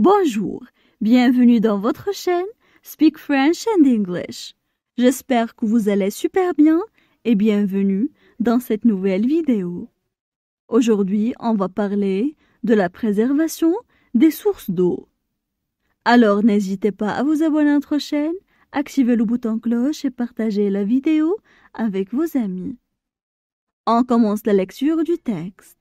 Bonjour, bienvenue dans votre chaîne Speak French and English. J'espère que vous allez super bien et bienvenue dans cette nouvelle vidéo. Aujourd'hui, on va parler de la préservation des sources d'eau. Alors n'hésitez pas à vous abonner à notre chaîne, activer le bouton cloche et partager la vidéo avec vos amis. On commence la lecture du texte.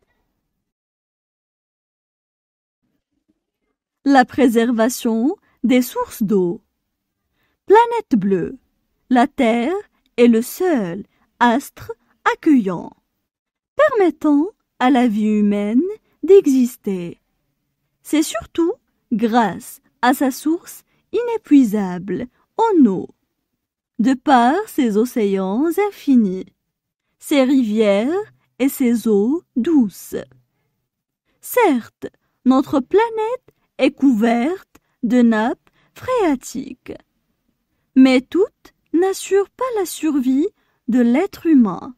La préservation des sources d'eau. Planète bleue. La Terre est le seul astre accueillant, permettant à la vie humaine d'exister. C'est surtout grâce à sa source inépuisable en eau, de par ses océans infinis, ses rivières et ses eaux douces. Certes, notre planète est couverte de nappes phréatiques, mais toutes n'assurent pas la survie de l'être humain.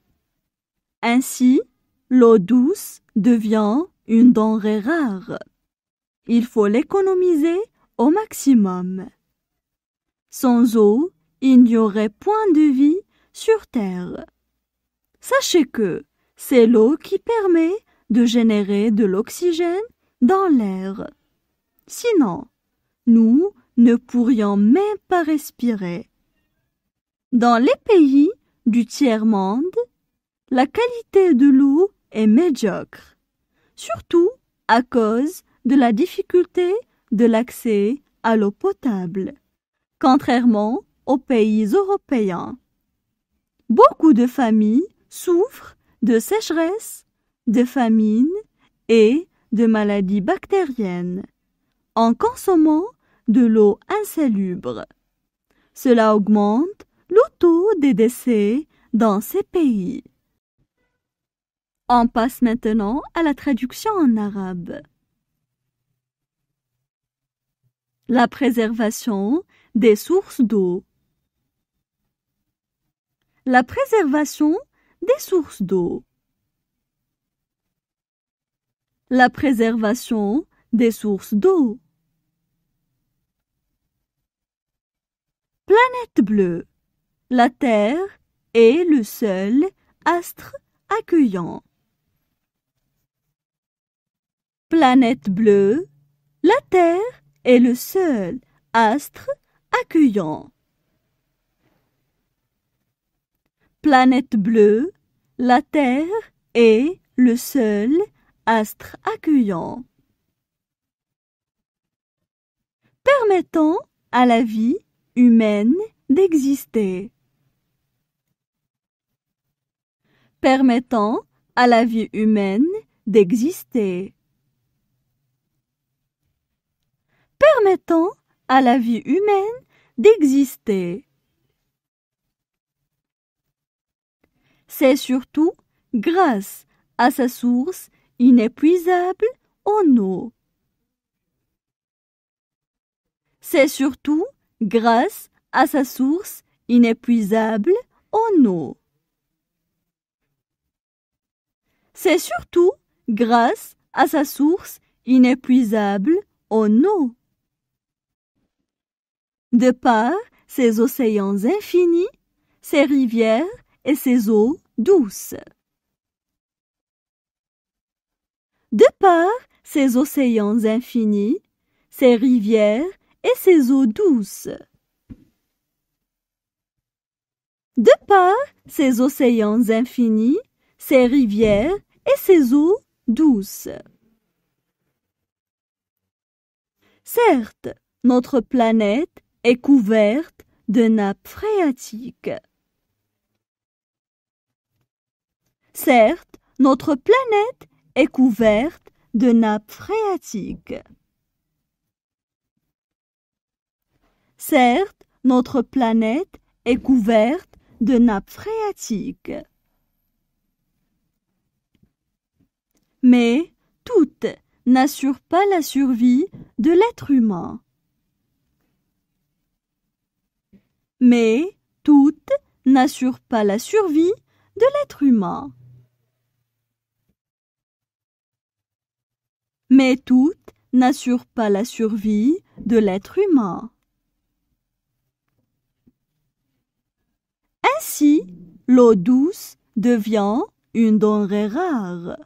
Ainsi, l'eau douce devient une denrée rare. Il faut l'économiser au maximum. Sans eau, il n'y aurait point de vie sur Terre. Sachez que c'est l'eau qui permet de générer de l'oxygène dans l'air. Sinon, nous ne pourrions même pas respirer. Dans les pays du tiers-monde, la qualité de l'eau est médiocre, surtout à cause de la difficulté de l'accès à l'eau potable, contrairement aux pays européens. Beaucoup de familles souffrent de sécheresse, de famine et de maladies bactériennes en consommant de l'eau insalubre. Cela augmente le taux des décès dans ces pays. On passe maintenant à la traduction en arabe. La préservation des sources d'eau. La préservation des sources d'eau. La préservation des sources d'eau. Planète bleue. La Terre est le seul astre accueillant. Planète bleue. La Terre est le seul astre accueillant. Planète bleue. La Terre est le seul astre accueillant, permettant à la vie humaine d'exister. Permettant à la vie humaine d'exister. Permettant à la vie humaine d'exister. C'est surtout grâce à sa source inépuisable en eau. C'est surtout grâce à sa source inépuisable en eau. C'est surtout grâce à sa source inépuisable en eau. De par ses océans infinis, ses rivières et ses eaux douces. De par ses océans infinis, ses rivières et ses eaux douces. De par ses océans infinis, ses rivières et ses eaux douces. Certes, notre planète est couverte de nappes phréatiques. Certes, notre planète est couverte de nappes phréatiques. Certes, notre planète est couverte de nappes phréatiques. Mais toutes n'assurent pas la survie de l'être humain. Mais toutes n'assurent pas la survie de l'être humain. Mais toutes n'assure pas la survie de l'être humain. Ainsi, l'eau douce devient une denrée rare.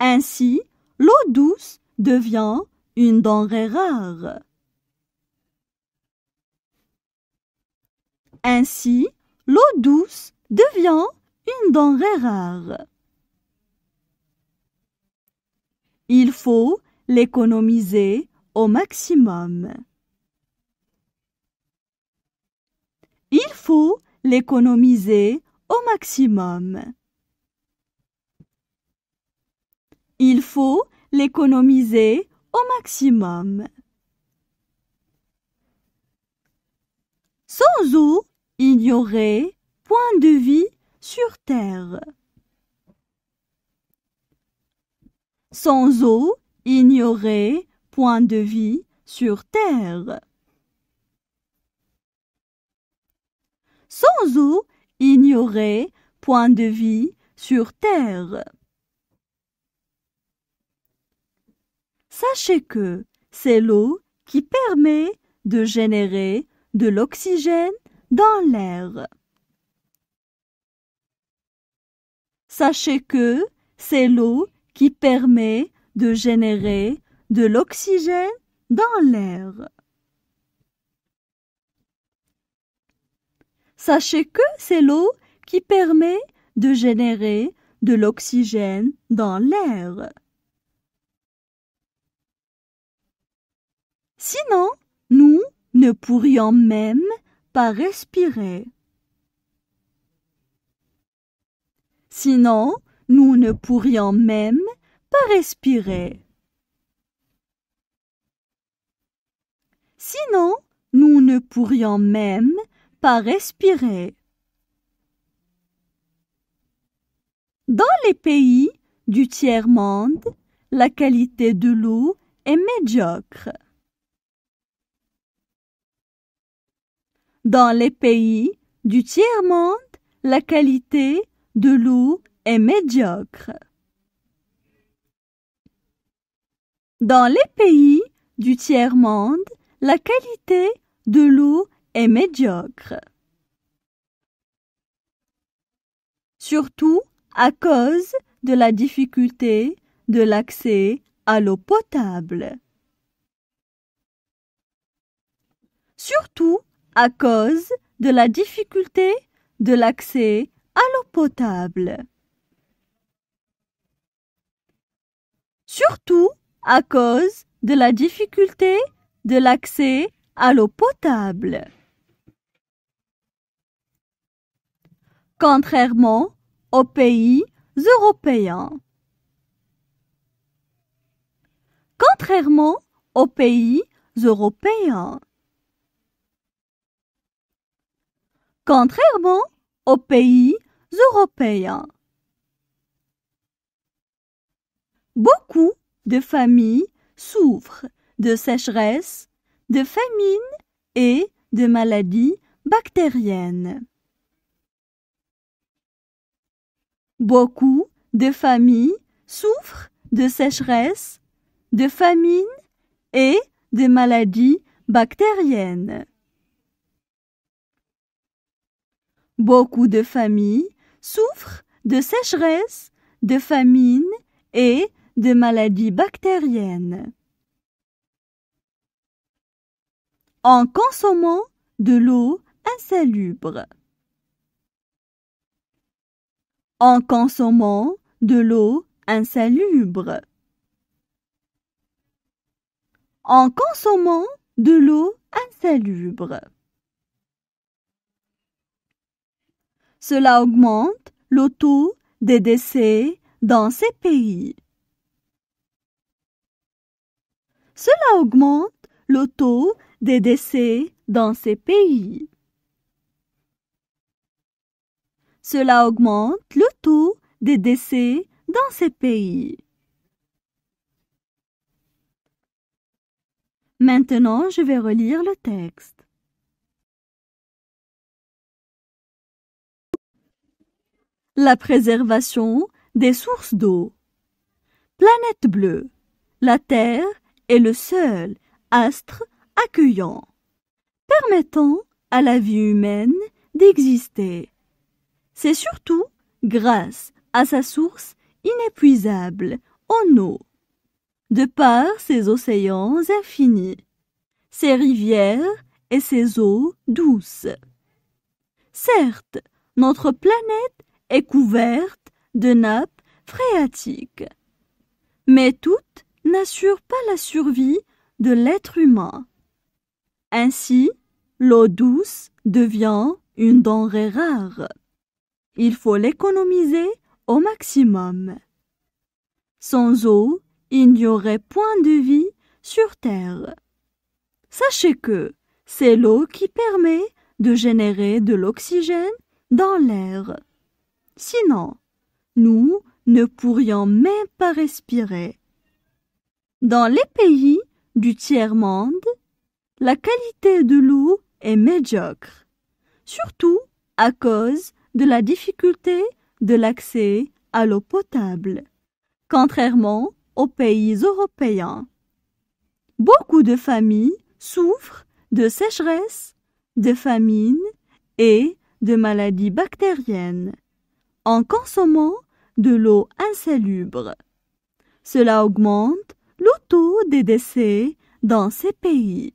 Ainsi, l'eau douce devient une denrée rare. Ainsi, l'eau douce devient une denrée rare. Il faut l'économiser au maximum. Il faut l'économiser au maximum. Il faut l'économiser au maximum. Sans eau, il n'y aurait point de vie sur terre. Sans eau, il n'y aurait point de vie sur terre. Sans eau, il n'y aurait point de vie sur terre. Sachez que c'est l'eau qui permet de générer de l'oxygène dans l'air. Sachez que c'est l'eau qui permet de générer de l'oxygène dans l'air. Sachez que c'est l'eau qui permet de générer de l'oxygène dans l'air. Sinon, nous ne pourrions même pas respirer. Sinon, nous ne pourrions même pas respirer. Sinon, nous ne pourrions même pas respirer. Dans les pays du tiers-monde, la qualité de l'eau est médiocre. Dans les pays du tiers-monde, la qualité de l'eau est médiocre. Dans les pays du tiers-monde, la qualité de l'eau est médiocre. Surtout à cause de la difficulté de l'accès à l'eau potable. Surtout à cause de la difficulté de l'accès à l'eau potable. Surtout à cause de la difficulté de l'accès à l'eau potable. Contrairement aux pays européens. Contrairement aux pays européens. Contrairement aux pays européens. Beaucoup de familles souffrent de sécheresse, de famine et de maladies bactériennes. Beaucoup de familles souffrent de sécheresse, de famine et de maladies bactériennes. Beaucoup de familles souffrent de sécheresse, de famine et de maladies bactériennes. En consommant de l'eau insalubre. En consommant de l'eau insalubre. En consommant de l'eau insalubre. Cela augmente le taux des décès dans ces pays. Cela augmente le taux des décès dans ces pays. Cela augmente le taux des décès dans ces pays. Maintenant, je vais relire le texte. La préservation des sources d'eau. Planète bleue. La Terre est le seul astre accueillant, permettant à la vie humaine d'exister. C'est surtout grâce à sa source inépuisable en eau, de par ses océans infinis, ses rivières et ses eaux douces. Certes, notre planète est couverte de nappes phréatiques, mais toutes n'assurent pas la survie de l'être humain. Ainsi, l'eau douce devient une denrée rare. Il faut l'économiser au maximum. Sans eau, il n'y aurait point de vie sur Terre. Sachez que c'est l'eau qui permet de générer de l'oxygène dans l'air. Sinon, nous ne pourrions même pas respirer. Dans les pays du tiers-monde, la qualité de l'eau est médiocre, surtout à cause de la difficulté de l'accès à l'eau potable, contrairement aux pays européens. Beaucoup de familles souffrent de sécheresse, de famine et de maladies bactériennes en consommant de l'eau insalubre. Cela augmente le taux des décès dans ces pays.